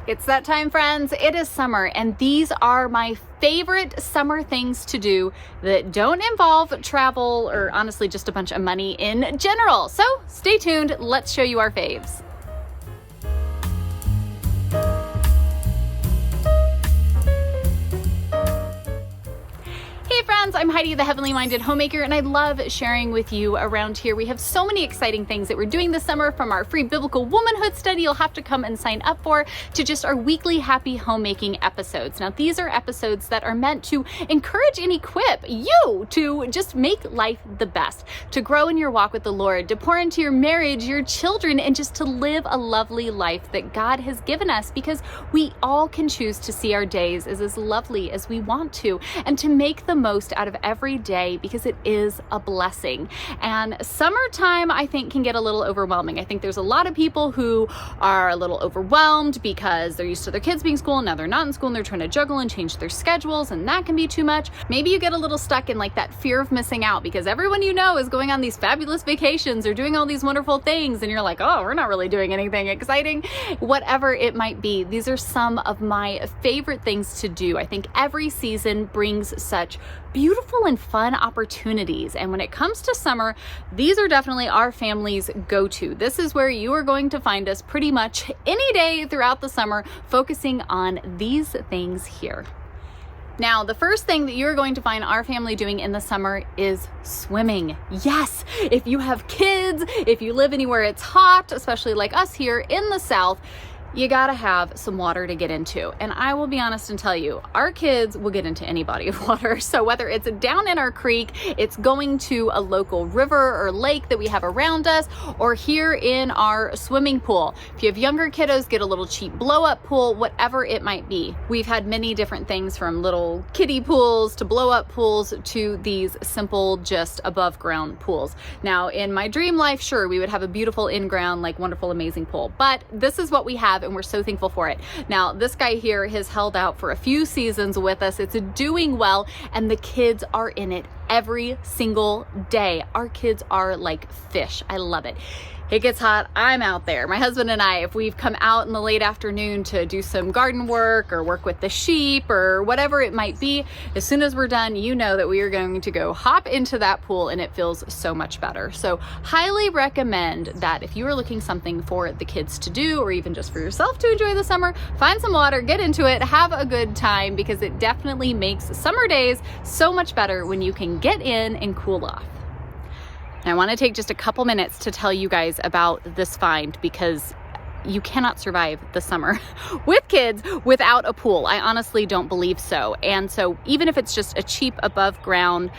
It's that time, friends. It is summer, and these are my favorite summer things to do that don't involve travel or honestly just a bunch of money in general. So stay tuned. Let's show you our faves. Hey friends, I'm Heidi, the Heavenly Minded Homemaker, and I love sharing with you around here. We have so many exciting things that we're doing this summer, from our free biblical womanhood study you'll have to come and sign up for, to just our weekly happy homemaking episodes. Now, these are episodes that are meant to encourage and equip you to just make life the best, to grow in your walk with the Lord, to pour into your marriage, your children, and just to live a lovely life that God has given us, because we all can choose to see our days as lovely as we want to, and to make the most out of every day, because it is a blessing. And summertime, I think, can get a little overwhelming. I think there's a lot of people who are a little overwhelmed because they're used to their kids being in school, and now they're not in school, and they're trying to juggle and change their schedules, and that can be too much. Maybe you get a little stuck in like that fear of missing out because everyone you know is going on these fabulous vacations or doing all these wonderful things, and you're like, oh, we're not really doing anything exciting. Whatever it might be, these are some of my favorite things to do. I think every season brings such beautiful and fun opportunities. And when it comes to summer, these are definitely our family's go-to. This is where you are going to find us pretty much any day throughout the summer, focusing on these things here. Now, the first thing that you're going to find our family doing in the summer is swimming. Yes, if you have kids, if you live anywhere it's hot, especially like us here in the South, you gotta have some water to get into. And I will be honest and tell you, our kids will get into any body of water. So whether it's down in our creek, it's going to a local river or lake that we have around us, or here in our swimming pool. If you have younger kiddos, get a little cheap blow-up pool, whatever it might be. We've had many different things, from little kiddie pools to blow-up pools to these simple, just above ground pools. Now, in my dream life, sure, we would have a beautiful in-ground, like wonderful, amazing pool, but this is what we have, and we're so thankful for it. Now, this guy here has held out for a few seasons with us. It's doing well, and the kids are in it every single day. Our kids are like fish. I love it. It gets hot, I'm out there. My husband and I, if we've come out in the late afternoon to do some garden work or work with the sheep or whatever it might be, as soon as we're done, you know that we are going to go hop into that pool, and it feels so much better. So highly recommend that if you are looking something for the kids to do, or even just for yourself to enjoy the summer, find some water, get into it, have a good time, because it definitely makes summer days so much better when you can get in and cool off. And I want to take just a couple minutes to tell you guys about this find, because you cannot survive the summer with kids without a pool. I honestly don't believe so. And so even if it's just a cheap above ground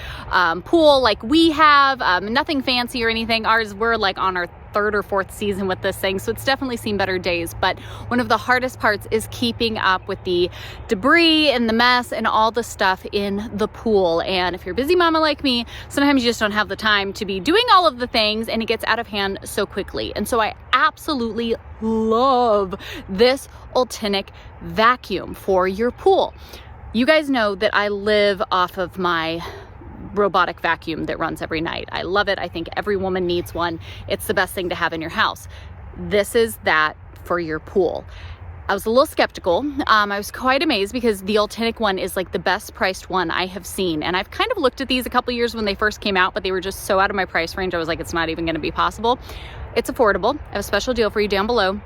pool like we have, nothing fancy or anything, ours, we're like on our third or fourth season with this thing, so it's definitely seen better days. But one of the hardest parts is keeping up with the debris and the mess and all the stuff in the pool. And if you're a busy mama like me, sometimes you just don't have the time to be doing all of the things, and it gets out of hand so quickly. And so I absolutely love this Ultinic vacuum for your pool. You guys know that I live off of my robotic vacuum that runs every night. I love it. I think every woman needs one. It's the best thing to have in your house. This is that for your pool. I was a little skeptical. I was quite amazed, because the Ultinic one is like the best priced one I have seen. And I've kind of looked at these a couple years when they first came out, but they were just so out of my price range. I was like, it's not even going to be possible. It's affordable. I have a special deal for you down below.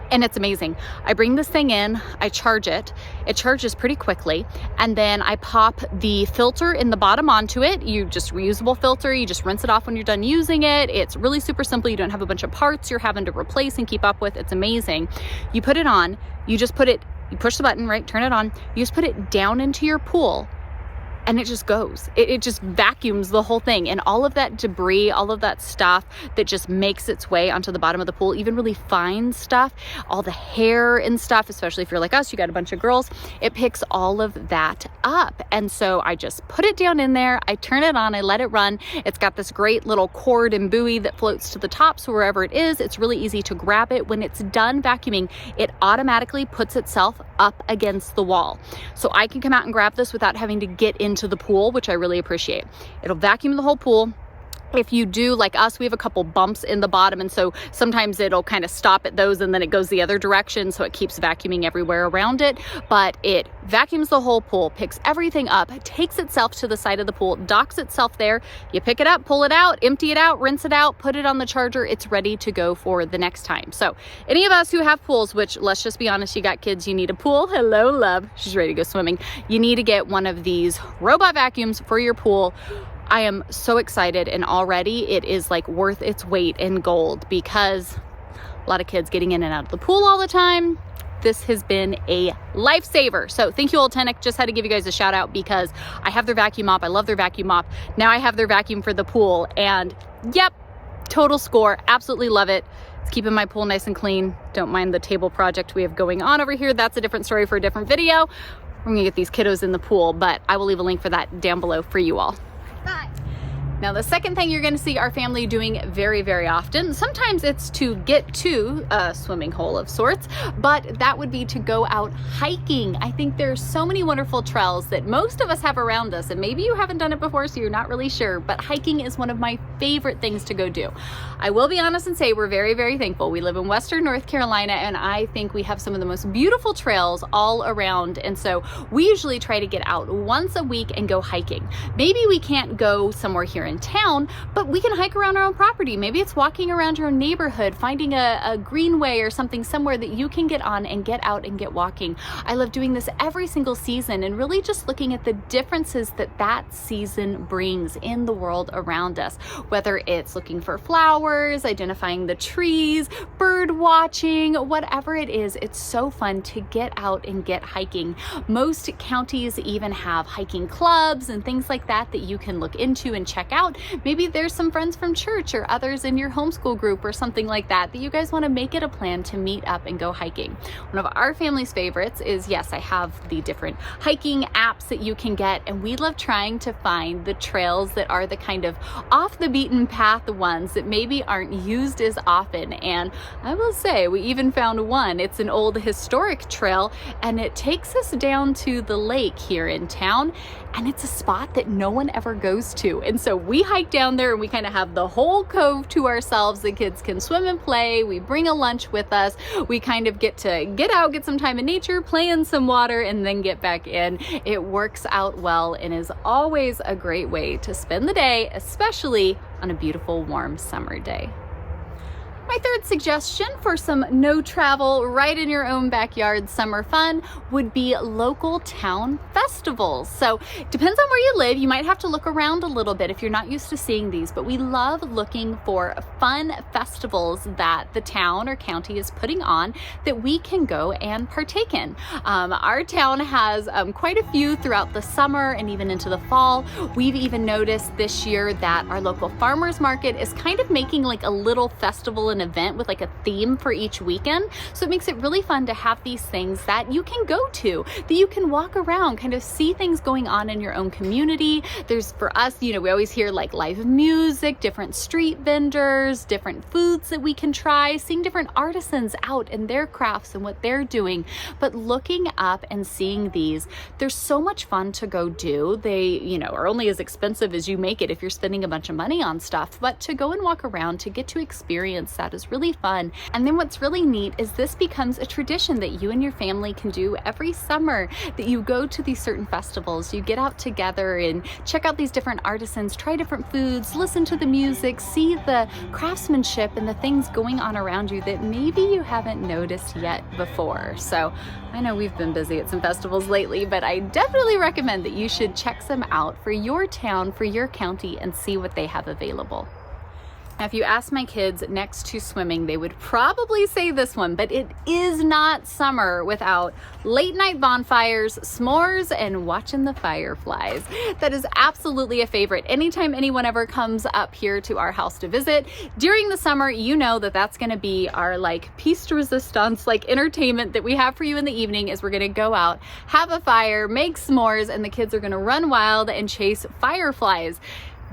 And it's amazing. I bring this thing in, I charge it. It charges pretty quickly. And then I pop the filter in the bottom onto it. You just reusable filter. You just rinse it off when you're done using it. It's really super simple. You don't have a bunch of parts you're having to replace and keep up with. It's amazing. You put it on, you just put it, you push the button, right? Turn it on. You just put it down into your pool, and it just goes. It just vacuums the whole thing, and all of that debris, all of that stuff that just makes its way onto the bottom of the pool, even really fine stuff, all the hair and stuff, especially if you're like us, you got a bunch of girls, it picks all of that up. And so I just put it down in there, I turn it on, I let it run. It's got this great little cord and buoy that floats to the top, so wherever it is, it's really easy to grab it. When it's done vacuuming, it automatically puts itself up against the wall. So I can come out and grab this without having to get into the pool, which I really appreciate. It'll vacuum the whole pool. If you do like us, we have a couple bumps in the bottom, and so sometimes it'll kind of stop at those and then it goes the other direction, so it keeps vacuuming everywhere around it. But it vacuums the whole pool, picks everything up, takes itself to the side of the pool, docks itself there. You pick it up, pull it out, empty it out, rinse it out, put it on the charger. It's ready to go for the next time. So any of us who have pools, which let's just be honest, you got kids, you need a pool. Hello, love. She's ready to go swimming. You need to get one of these robot vacuums for your pool. I am so excited, and already it is like worth its weight in gold because a lot of kids getting in and out of the pool all the time. This has been a lifesaver. So thank you, Ultenic. Just had to give you guys a shout out because I have their vacuum mop. I love their vacuum mop. Now I have their vacuum for the pool, and yep, total score. Absolutely love it. It's keeping my pool nice and clean. Don't mind the table project we have going on over here. That's a different story for a different video. We're gonna get these kiddos in the pool, but I will leave a link for that down below for you all. Bye. Now, the second thing you're gonna see our family doing very, very often, sometimes it's to get to a swimming hole of sorts, but that would be to go out hiking. I think there's so many wonderful trails that most of us have around us, and maybe you haven't done it before, so you're not really sure, but hiking is one of my favorite things to go do. I will be honest and say we're very, very thankful. We live in Western North Carolina, and I think we have some of the most beautiful trails all around, and so we usually try to get out once a week and go hiking. Maybe we can't go somewhere here in town, but we can hike around our own property. Maybe it's walking around your neighborhood, finding a greenway or something somewhere that you can get on and get out and get walking. I love doing this every single season and really just looking at the differences that that season brings in the world around us, whether it's looking for flowers, identifying the trees, bird watching, whatever it is. It's so fun to get out and get hiking. Most counties even have hiking clubs and things like that that you can look into and check out. Maybe there's some friends from church or others in your homeschool group or something like that that you guys want to make it a plan to meet up and go hiking. One of our family's favorites is, yes, I have the different hiking apps that you can get, and we love trying to find the trails that are the kind of off the beaten path ones that maybe aren't used as often. And I will say we even found one. It's an old historic trail, and it takes us down to the lake here in town, and it's a spot that no one ever goes to. And so we hike down there and we kind of have the whole cove to ourselves. The kids can swim and play. We bring a lunch with us. We kind of get to get out, get some time in nature, play in some water, and then get back in. It works out well and is always a great way to spend the day, especially on a beautiful, warm summer day. My third suggestion for some no travel, right in your own backyard summer fun would be local town festivals. So depends on where you live. You might have to look around a little bit if you're not used to seeing these, but we love looking for fun festivals that the town or county is putting on that we can go and partake in. Our town has quite a few throughout the summer and even into the fall. We've even noticed this year that our local farmers market is kind of making like a little festival, an event with like a theme for each weekend. So it makes it really fun to have these things that you can go to, that you can walk around, kind of see things going on in your own community. There's, for us, you know, we always hear like live music, different street vendors, different foods that we can try, seeing different artisans out and their crafts and what they're doing. But looking up and seeing these, they're so much fun to go do. They, you know, are only as expensive as you make it if you're spending a bunch of money on stuff, but to go and walk around, to get to experience that is really fun. And then what's really neat is this becomes a tradition that you and your family can do every summer, that you go to these certain festivals, you get out together and check out these different artisans, try different foods, listen to the music, see the craftsmanship and the things going on around you that maybe you haven't noticed yet before. So I know we've been busy at some festivals lately, but I definitely recommend that you should check some out for your town, for your county, and see what they have available. Now, if you ask my kids next to swimming, they would probably say this one, but it is not summer without late night bonfires, s'mores, and watching the fireflies. That is absolutely a favorite. Anytime anyone ever comes up here to our house to visit during the summer, you know that that's going to be our like piece de resistance, like entertainment that we have for you in the evening. Is we're going to go out, have a fire, make s'mores, and the kids are going to run wild and chase fireflies.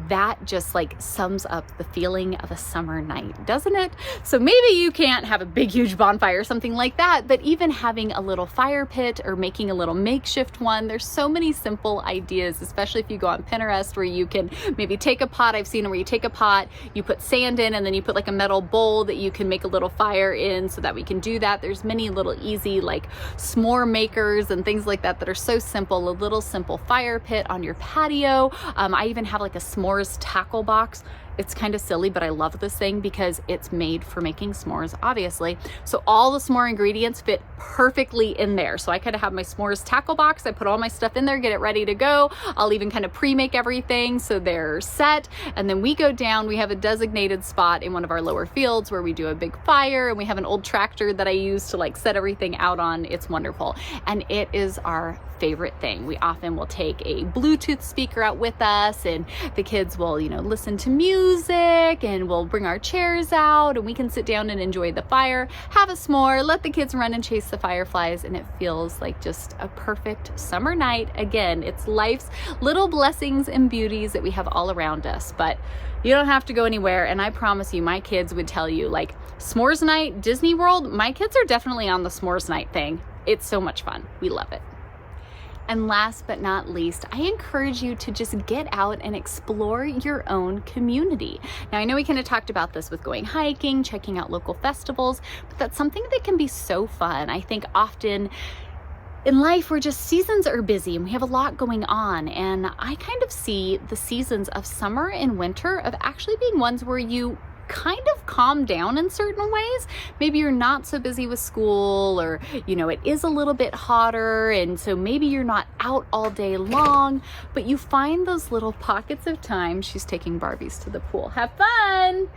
that just like sums up the feeling of a summer night, doesn't it? So maybe you can't have a big, huge bonfire or something like that, but even having a little fire pit or making a little makeshift one, there's so many simple ideas, especially if you go on Pinterest, where you can maybe take a pot. I've seen where you take a pot, you put sand in, and then you put like a metal bowl that you can make a little fire in, so that we can do that. There's many little easy like s'more makers and things like that that are so simple. A little simple fire pit on your patio. I even have like a s'mores tackle box. It's kind of silly, but I love this thing because it's made for making s'mores, obviously. So all the s'more ingredients fit perfectly in there. So I kind of have my s'mores tackle box. I put all my stuff in there, get it ready to go. I'll even kind of pre-make everything so they're set. And then we go down, we have a designated spot in one of our lower fields where we do a big fire, and we have an old tractor that I use to like set everything out on. It's wonderful. And it is our favorite thing. We often will take a Bluetooth speaker out with us, and the kids will, you know, listen to music, and we'll bring our chairs out, and we can sit down and enjoy the fire, have a s'more, let the kids run and chase the fireflies, and it feels like just a perfect summer night. Again, it's life's little blessings and beauties that we have all around us, but you don't have to go anywhere. And I promise you, my kids would tell you, like, s'mores night, Disney World, my kids are definitely on the s'mores night thing. It's so much fun. We love it. And last but not least, I encourage you to just get out and explore your own community. Now, I know we kind of talked about this with going hiking, checking out local festivals, but that's something that can be so fun. I think often in life, seasons are busy and we have a lot going on. And I kind of see the seasons of summer and winter of actually being ones where you kind of calm down in certain ways. Maybe you're not so busy with school, or, you know, it is a little bit hotter, and so maybe you're not out all day long, but you find those little pockets of time. She's taking Barbies to the pool. Have fun!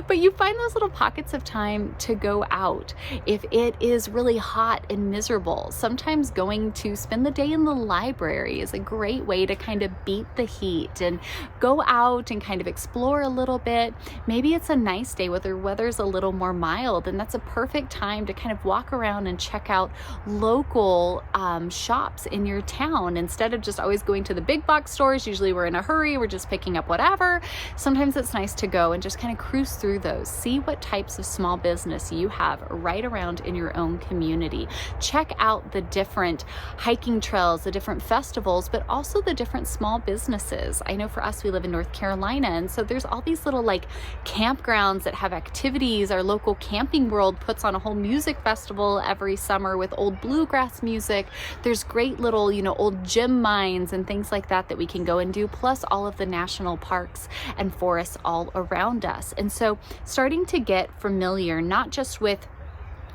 But you find those little pockets of time to go out. If it is really hot and miserable, sometimes going to spend the day in the library is a great way to kind of beat the heat and go out and kind of explore a little bit. Maybe it's a nice day where the weather's a little more mild, and that's a perfect time to kind of walk around and check out local shops in your town, instead of just always going to the big box stores. Usually we're in a hurry, we're just picking up whatever. Sometimes it's nice to go and just kind of cruise through those, see what types of small business you have right around in your own community. Check out the different hiking trails, the different festivals, but also the different small businesses. I know for us, we live in North Carolina, and so there's all these little like campgrounds that have activities. Our local Camping World puts on a whole music festival every summer with old bluegrass music. There's great little, you know, old gem mines and things like that that we can go and do, plus all of the national parks and forests all around us. And so starting to get familiar, not just with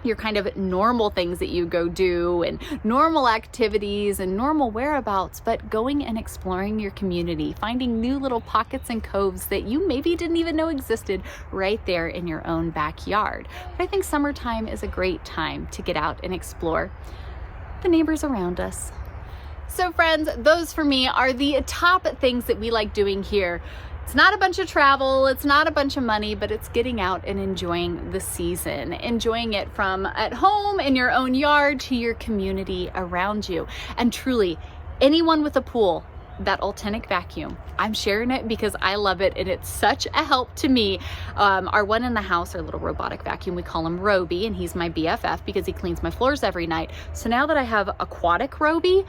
your kind of normal things that you go do and normal activities and normal whereabouts, but going and exploring your community, finding new little pockets and coves that you maybe didn't even know existed right there in your own backyard. But I think summertime is a great time to get out and explore the neighbors around us. So friends, those for me are the top things that we like doing here. It's not a bunch of travel, it's not a bunch of money, but it's getting out and enjoying the season, enjoying it from at home in your own yard to your community around you. And truly, anyone with a pool, that Ultenic vacuum, I'm sharing it because I love it and it's such a help to me. Our one in the house, our little robotic vacuum, we call him Roby, and he's my BFF because he cleans my floors every night. So now that I have aquatic Roby,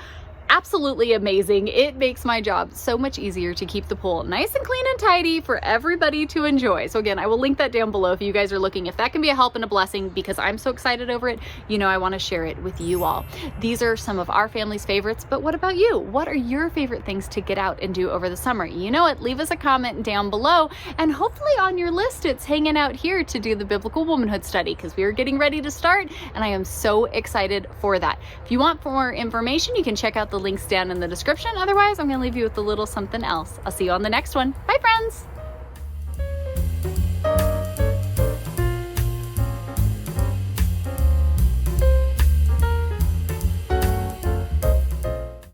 absolutely amazing. It makes my job so much easier to keep the pool nice and clean and tidy for everybody to enjoy. So again, I will link that down below if you guys are looking. If that can be a help and a blessing, because I'm so excited over it, you know I want to share it with you all. These are some of our family's favorites, but what about you? What are your favorite things to get out and do over the summer? You know what? Leave us a comment down below, and hopefully on your list it's hanging out here to do the Biblical Womanhood study, because we are getting ready to start and I am so excited for that. If you want more information, you can check out the links down in the description. Otherwise, I'm going to leave you with a little something else. I'll see you on the next one. Bye, friends.